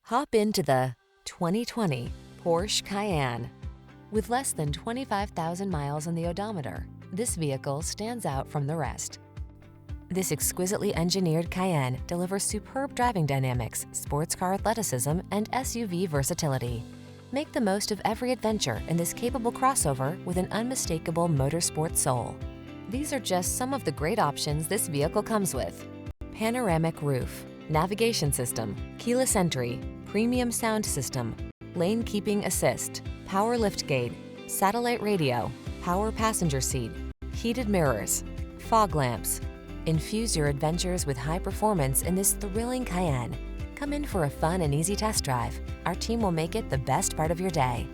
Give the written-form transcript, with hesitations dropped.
Hop into the 2020 Porsche Cayenne. With less than 25,000 miles on the odometer, this vehicle stands out from the rest. This exquisitely engineered Cayenne delivers superb driving dynamics, sports car athleticism, and SUV versatility. Make the most of every adventure in this capable crossover with an unmistakable motorsport soul. These are just some of the great options this vehicle comes with: panoramic roof, navigation system, keyless entry, premium sound system, lane keeping assist, power liftgate, satellite radio, power passenger seat, heated mirrors, fog lamps. Infuse your adventures with high performance in this thrilling Cayenne. Come in for a fun and easy test drive. Our team will make it the best part of your day.